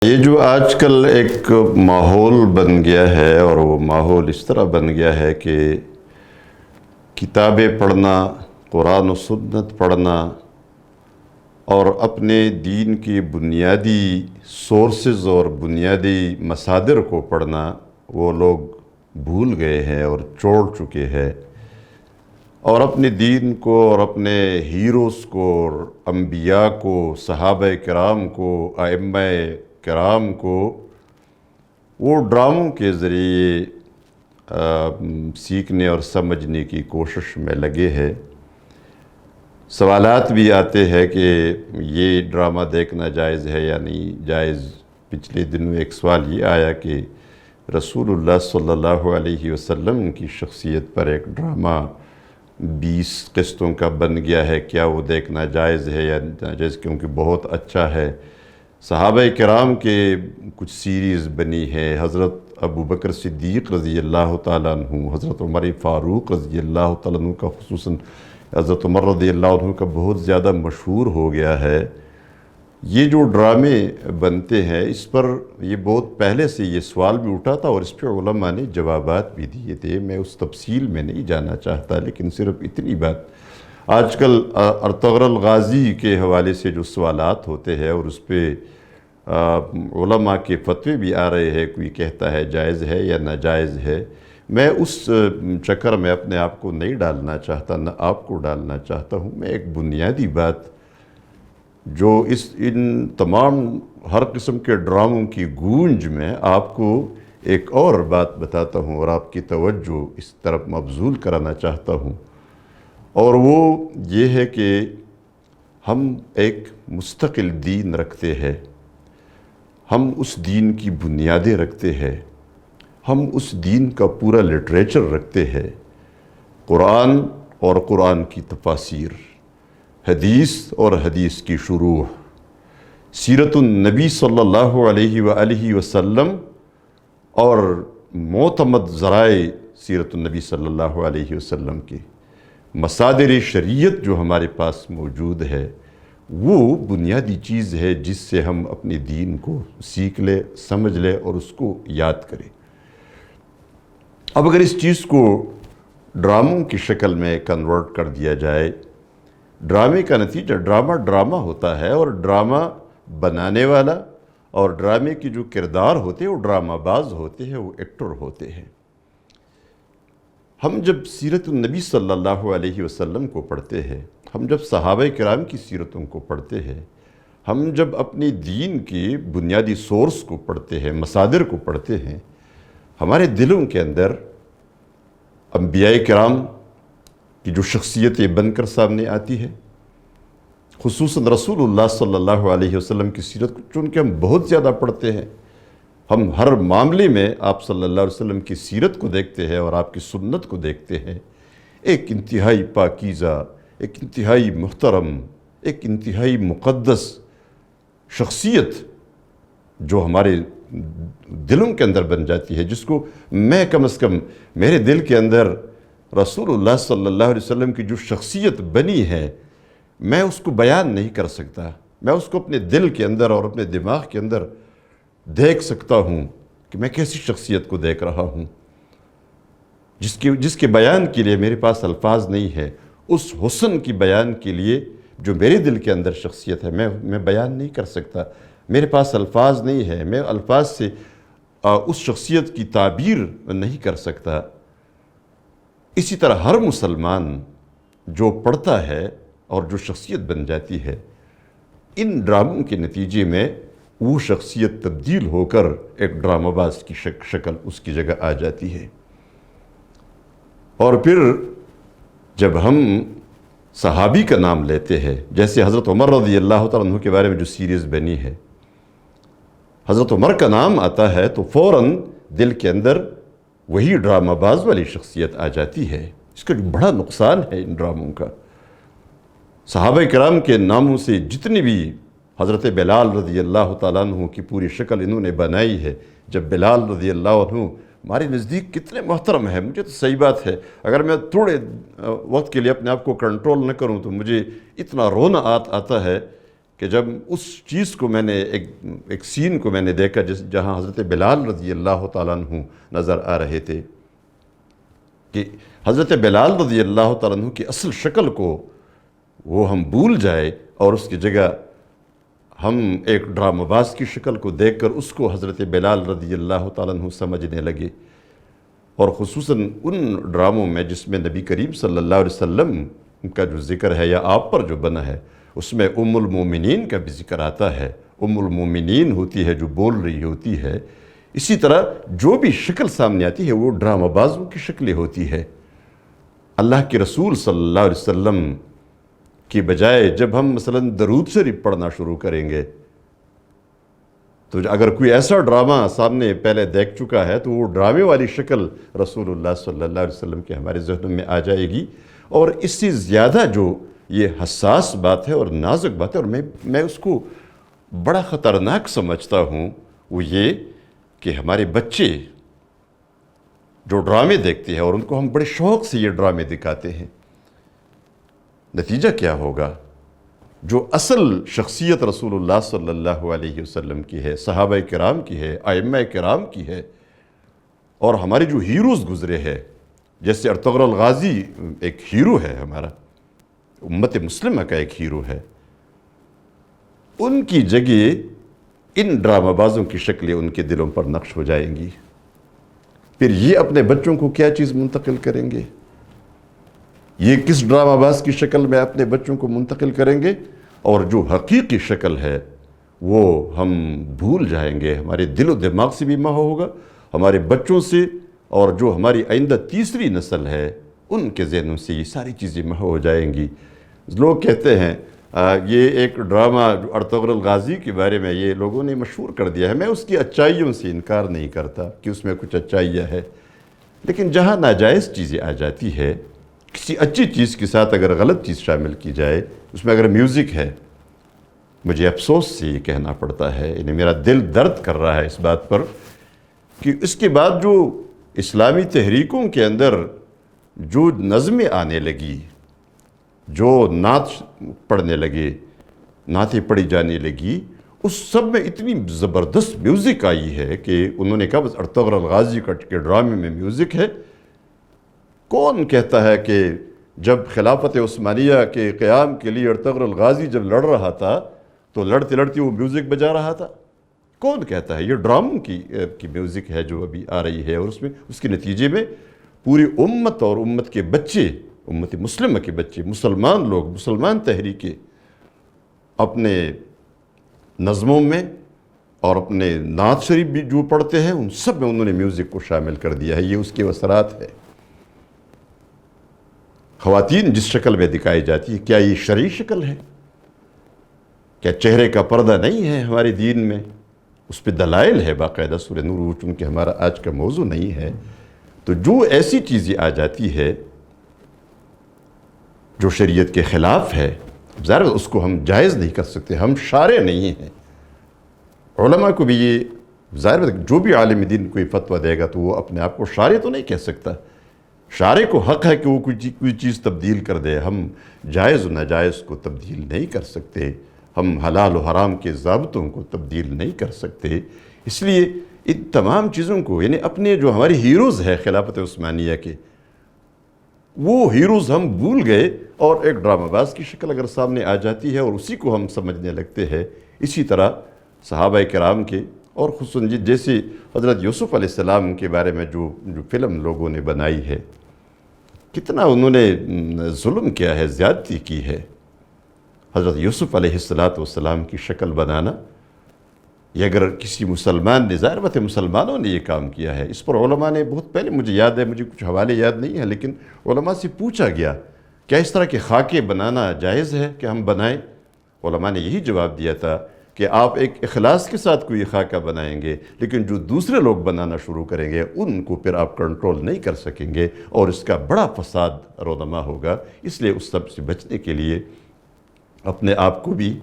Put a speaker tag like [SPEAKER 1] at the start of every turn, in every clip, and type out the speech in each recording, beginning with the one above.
[SPEAKER 1] یہ جو آج کل ایک ماحول بن گیا ہے، اور وہ ماحول اس طرح بن گیا ہے کہ کتابیں پڑھنا، قرآن و سنت پڑھنا اور اپنے دین کی بنیادی سورسز اور بنیادی مصادر کو پڑھنا وہ لوگ بھول گئے ہیں اور چھوڑ چکے ہیں، اور اپنے دین کو اور اپنے ہیروز کو اور انبیاء کو، صحابہ کرام کو، ائمہ کرام کو وہ ڈراموں کے ذریعے سیکھنے اور سمجھنے کی کوشش میں لگے ہیں۔ سوالات بھی آتے ہیں کہ یہ ڈرامہ دیکھنا جائز ہے یا نہیں جائز۔ پچھلے دنوں ایک سوال یہ آیا کہ رسول اللہ صلی اللہ علیہ وسلم کی شخصیت پر ایک ڈرامہ 20 قسطوں کا بن گیا ہے، کیا وہ دیکھنا جائز ہے یا ناجائز، کیونکہ بہت اچھا ہے۔ صحابہ کرام کے کچھ سیریز بنی ہے، حضرت ابو بکر صدیق رضی اللہ تعالیٰ عنہ، حضرت عمر فاروق رضی اللہ تعالیٰ عنہ کا، خصوصاً حضرت عمر رضی اللہ عنہ کا بہت زیادہ مشہور ہو گیا ہے۔ یہ جو ڈرامے بنتے ہیں، اس پر یہ بہت پہلے سے یہ سوال بھی اٹھا تھا اور اس پہ علماء نے جوابات بھی دیے تھے۔ میں اس تفصیل میں نہیں جانا چاہتا، لیکن صرف اتنی بات، آج کل ارطغرل غازی کے حوالے سے جو سوالات ہوتے ہیں اور اس پہ علماء کے فتوے بھی آ رہے ہیں، کوئی کہتا ہے جائز ہے یا ناجائز ہے، میں اس چکر میں اپنے آپ کو نہیں ڈالنا چاہتا، نہ آپ کو ڈالنا چاہتا ہوں۔ میں ایک بنیادی بات جو ان تمام ہر قسم کے ڈراموں کی گونج میں آپ کو ایک اور بات بتاتا ہوں اور آپ کی توجہ اس طرف مبذول کرانا چاہتا ہوں، اور وہ یہ ہے کہ ہم ایک مستقل دین رکھتے ہیں، ہم اس دین کی بنیادیں رکھتے ہیں، ہم اس دین کا پورا لٹریچر رکھتے ہیں، قرآن اور قرآن کی تفاسیر، حدیث اور حدیث کی شروح، سیرت النبی صلی اللہ علیہ وآلہ وسلم اور معتمد ذرائع سیرت النبی صلی اللہ علیہ وسلم کی مصادر شریعت جو ہمارے پاس موجود ہے، وہ بنیادی چیز ہے جس سے ہم اپنے دین کو سیکھ لیں، سمجھ لیں اور اس کو یاد کریں۔ اب اگر اس چیز کو ڈراموں کی شکل میں کنورٹ کر دیا جائے، ڈرامے کا نتیجہ ڈرامہ ہوتا ہے، اور ڈرامہ بنانے والا اور ڈرامے کی جو کردار ہوتے ہیں وہ ڈرامہ باز ہوتے ہیں، وہ ایکٹر ہوتے ہیں۔ ہم جب سیرت النبی صلی اللہ علیہ وسلم کو پڑھتے ہیں، ہم جب صحابہ کرام کی سیرتوں کو پڑھتے ہیں، ہم جب اپنی دین کی بنیادی سورس کو پڑھتے ہیں، مصادر کو پڑھتے ہیں، ہمارے دلوں کے اندر انبیاء کرام کی جو شخصیتیں بن کر سامنے آتی ہے، خصوصاً رسول اللہ صلی اللہ علیہ وسلم کی سیرت کو چونکہ ہم بہت زیادہ پڑھتے ہیں، ہم ہر معاملے میں آپ صلی اللہ علیہ وسلم کی سیرت کو دیکھتے ہیں اور آپ کی سنت کو دیکھتے ہیں، ایک انتہائی پاکیزہ، ایک انتہائی محترم، ایک انتہائی مقدس شخصیت جو ہمارے دلوں کے اندر بن جاتی ہے، جس کو میں کم از کم میرے دل کے اندر رسول اللہ صلی اللہ علیہ وسلم کی جو شخصیت بنی ہے، میں اس کو بیان نہیں کر سکتا، میں اس کو اپنے دل کے اندر اور اپنے دماغ کے اندر دیکھ سکتا ہوں کہ میں کیسی شخصیت کو دیکھ رہا ہوں، جس کے بیان کے لیے میرے پاس الفاظ نہیں ہے، اس حسن کی بیان کے لیے جو میرے دل کے اندر شخصیت ہے، میں بیان نہیں کر سکتا، میرے پاس الفاظ نہیں ہے، میں الفاظ سے اس شخصیت کی تعبیر نہیں کر سکتا۔ اسی طرح ہر مسلمان جو پڑھتا ہے اور جو شخصیت بن جاتی ہے، ان ڈراموں کے نتیجے میں وہ شخصیت تبدیل ہو کر ایک ڈرامہ باز کی شکل اس کی جگہ آ جاتی ہے۔ اور پھر جب ہم صحابی کا نام لیتے ہیں، جیسے حضرت عمر رضی اللہ تعالیٰ عنہ کے بارے میں جو سیریز بنی ہے، حضرت عمر کا نام آتا ہے تو فوراً دل کے اندر وہی ڈرامہ باز والی شخصیت آ جاتی ہے۔ اس کا جو بڑا نقصان ہے ان ڈراموں کا، صحابہ کرام کے ناموں سے جتنی بھی، حضرت بلال رضی اللہ تعالیٰ عنہ کی پوری شکل انہوں نے بنائی ہے، جب بلال رضی اللہ عنہ ہمارے نزدیک کتنے محترم ہے، مجھے تو صحیح بات ہے، اگر میں تھوڑے وقت کے لیے اپنے آپ کو کنٹرول نہ کروں تو مجھے اتنا رونا آتا ہے کہ جب اس چیز کو میں نے ایک سین کو میں نے دیکھا جہاں حضرت بلال رضی اللہ تعالیٰ عنہ نظر آ رہے تھے، کہ حضرت بلال رضی اللہ تعالیٰ عنہ کی اصل شکل کو وہ ہم بھول جائے اور اس کی جگہ ہم ایک ڈرامہ باز کی شکل کو دیکھ کر اس کو حضرت بلال رضی اللہ تعالیٰ عنہ سمجھنے لگے، اور خصوصاً ان ڈراموں میں جس میں نبی کریم صلی اللہ علیہ وسلم کا جو ذکر ہے یا آپ پر جو بنا ہے، اس میں ام المومنین کا بھی ذکر آتا ہے، ام المومنین ہوتی ہے جو بول رہی ہوتی ہے، اسی طرح جو بھی شکل سامنے آتی ہے وہ ڈرامہ بازوں کی شکلیں ہوتی ہے۔ اللہ کے رسول صلی اللہ علیہ وسلم کی بجائے جب ہم مثلا درود شریف پڑھنا شروع کریں گے تو اگر کوئی ایسا ڈرامہ سامنے پہلے دیکھ چکا ہے تو وہ ڈرامے والی شکل رسول اللہ صلی اللہ علیہ وسلم کے ہمارے ذہنوں میں آ جائے گی، اور اس سے زیادہ جو یہ حساس بات ہے اور نازک بات ہے، اور میں اس کو بڑا خطرناک سمجھتا ہوں، وہ یہ کہ ہمارے بچے جو ڈرامے دیکھتے ہیں اور ان کو ہم بڑے شوق سے یہ ڈرامے دکھاتے ہیں، نتیجہ کیا ہوگا؟ جو اصل شخصیت رسول اللہ صلی اللہ علیہ وسلم کی ہے، صحابہ کرام کی ہے، ائمہ کرام کی ہے، اور ہمارے جو ہیروز گزرے ہیں، جیسے ارطغرل الغازی ایک ہیرو ہے، ہمارا امت مسلمہ کا ایک ہیرو ہے، ان کی جگہ ان ڈرامہ بازوں کی شکلیں ان کے دلوں پر نقش ہو جائیں گی، پھر یہ اپنے بچوں کو کیا چیز منتقل کریں گے؟ یہ کس ڈرامہ باز کی شکل میں اپنے بچوں کو منتقل کریں گے؟ اور جو حقیقی شکل ہے وہ ہم بھول جائیں گے، ہمارے دل و دماغ سے بھی محو ہوگا، ہمارے بچوں سے، اور جو ہماری آئندہ تیسری نسل ہے ان کے ذہنوں سے یہ ساری چیزیں محو ہو جائیں گی۔ لوگ کہتے ہیں یہ ایک ڈرامہ جو ارطغرل الغازی کے بارے میں یہ لوگوں نے مشہور کر دیا ہے، میں اس کی اچائیوں سے انکار نہیں کرتا کہ اس میں کچھ اچائیاں ہے، لیکن جہاں ناجائز چیزیں آ جاتی ہے، کسی اچھی چیز کے ساتھ اگر غلط چیز شامل کی جائے، اس میں اگر میوزک ہے، مجھے افسوس سے یہ کہنا پڑتا ہے، یعنی میرا دل درد کر رہا ہے اس بات پر کہ اس کے بعد جو اسلامی تحریکوں کے اندر جو نظمیں آنے لگی، جو نعت پڑھنے لگے، نعتیں پڑھی جانے لگی، اس سب میں اتنی زبردست میوزک آئی ہے کہ انہوں نے کہا بس ارطغرل الغازی کے ڈرامے میں میوزک ہے۔ کون کہتا ہے کہ جب خلافت عثمانیہ کے قیام کے لیے ارطغرل الغازی جب لڑ رہا تھا تو لڑتے لڑتے وہ میوزک بجا رہا تھا؟ کون کہتا ہے؟ یہ ڈراموں کی میوزک ہے جو ابھی آ رہی ہے، اور اس کے نتیجے میں پوری امت اور امت کے بچے، امت مسلمہ کے بچے، مسلمان لوگ، مسلمان تحریکیں اپنے نظموں میں اور اپنے نعت شریف بھی جو پڑھتے ہیں ان سب میں انہوں نے میوزک کو شامل کر دیا ہے۔ یہ اس کے اثرات ہے۔ خواتین جس شکل میں دکھائی جاتی ہے، کیا یہ شرعی شکل ہے؟ کیا چہرے کا پردہ نہیں ہے ہمارے دین میں؟ اس پہ دلائل ہے باقاعدہ، سورہ نور، وہ چونکہ ہمارا آج کا موضوع نہیں ہے۔ تو جو ایسی چیزیں آ جاتی ہے جو شریعت کے خلاف ہے، ظاہر اس کو ہم جائز نہیں کر سکتے، ہم شارع نہیں ہیں۔ علماء کو بھی یہ ظاہر جو بھی عالم دین کوئی فتویٰ دے گا تو وہ اپنے آپ کو شارع تو نہیں کہہ سکتا، شارع کو حق ہے کہ وہ کوئی چیز تبدیل کر دے، ہم جائز و ناجائز کو تبدیل نہیں کر سکتے، ہم حلال و حرام کے ضابطوں کو تبدیل نہیں کر سکتے۔ اس لیے ان تمام چیزوں کو، یعنی اپنے جو ہمارے ہیروز ہے خلافت عثمانیہ کے، وہ ہیروز ہم بھول گئے، اور ایک ڈرامہ باز کی شکل اگر سامنے آ جاتی ہے اور اسی کو ہم سمجھنے لگتے ہیں۔ اسی طرح صحابہ کرام کے، اور خصوصاً جیسے حضرت یوسف علیہ السلام کے بارے میں جو فلم لوگوں نے بنائی ہے، کتنا انہوں نے ظلم کیا ہے، زیادتی کی ہے۔ حضرت یوسف علیہ السلام کی شکل بنانا، یہ اگر کسی مسلمان نے، ظاہر بات ہے مسلمانوں نے یہ کام کیا ہے، اس پر علماء نے بہت پہلے، مجھے یاد ہے، مجھے کچھ حوالے یاد نہیں ہے، لیکن علماء سے پوچھا گیا کیا اس طرح کے خاکے بنانا جائز ہے کہ ہم بنائیں؟ علماء نے یہی جواب دیا تھا کہ آپ ایک اخلاص کے ساتھ کوئی خاکہ بنائیں گے، لیکن جو دوسرے لوگ بنانا شروع کریں گے ان کو پھر آپ کنٹرول نہیں کر سکیں گے، اور اس کا بڑا فساد رونما ہوگا۔ اس لیے اس سب سے بچنے کے لیے اپنے آپ کو بھی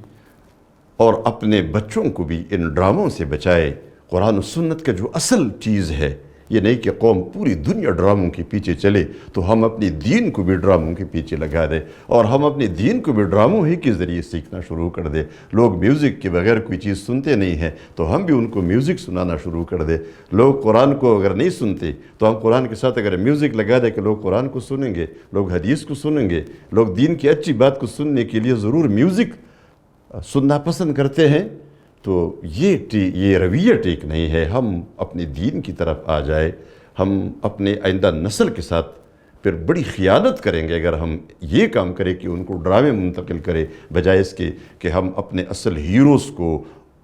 [SPEAKER 1] اور اپنے بچوں کو بھی ان ڈراموں سے بچائے۔ قرآن و سنت کا جو اصل چیز ہے، یہ نہیں کہ قوم پوری دنیا ڈراموں کے پیچھے چلے تو ہم اپنے دین کو بھی ڈراموں کے پیچھے لگا دیں اور ہم اپنے دین کو بھی ڈراموں ہی کے ذریعے سیکھنا شروع کر دیں۔ لوگ میوزک کے بغیر کوئی چیز سنتے نہیں ہیں تو ہم بھی ان کو میوزک سنانا شروع کر دیں۔ لوگ قرآن کو اگر نہیں سنتے تو ہم قرآن کے ساتھ اگر میوزک لگا دیں کہ لوگ قرآن کو سنیں گے، لوگ حدیث کو سنیں گے، لوگ دین کی اچھی بات کو سننے کے لیے ضرور میوزک سننا پسند کرتے ہیں، تو یہ رویہ ٹھیک نہیں ہے۔ ہم اپنے دین کی طرف آ جائے، ہم اپنے آئندہ نسل کے ساتھ پھر بڑی خیانت کریں گے اگر ہم یہ کام کریں کہ ان کو ڈرامے منتقل کریں بجائے اس کے کہ ہم اپنے اصل ہیروز کو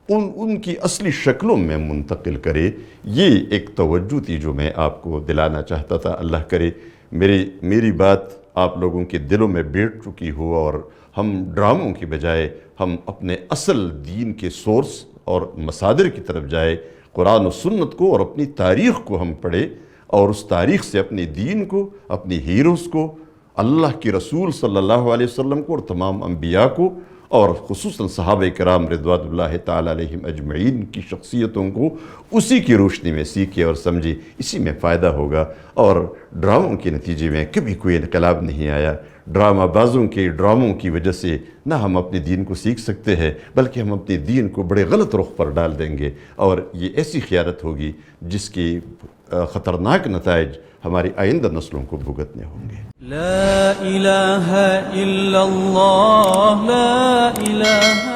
[SPEAKER 1] ان کی اصلی شکلوں میں منتقل کرے۔ یہ ایک توجہ تھی جو میں آپ کو دلانا چاہتا تھا۔ اللہ کرے میری بات آپ لوگوں کے دلوں میں بیٹھ چکی ہو اور ہم ڈراموں کی بجائے ہم اپنے اصل دین کے سورس اور مصادر کی طرف جائے، قرآن و سنت کو اور اپنی تاریخ کو ہم پڑھیں اور اس تاریخ سے اپنے دین کو، اپنی ہیروز کو، اللہ کی رسول صلی اللہ علیہ وسلم کو اور تمام انبیاء کو اور خصوصاً صحابہ کرام رضوان اللہ تعالیٰ علیہم اجمعین کی شخصیتوں کو اسی کی روشنی میں سیکھے اور سمجھے، اسی میں فائدہ ہوگا۔ اور ڈراموں کے نتیجے میں کبھی کوئی انقلاب نہیں آیا۔ ڈرامہ بازوں کے ڈراموں کی وجہ سے نہ ہم اپنے دین کو سیکھ سکتے ہیں بلکہ ہم اپنے دین کو بڑے غلط رخ پر ڈال دیں گے اور یہ ایسی خیانت ہوگی جس کی خطرناک نتائج ہماری آئندہ نسلوں کو بھگتنے ہوں گے۔
[SPEAKER 2] لا الہ الا اللہ، لا الہ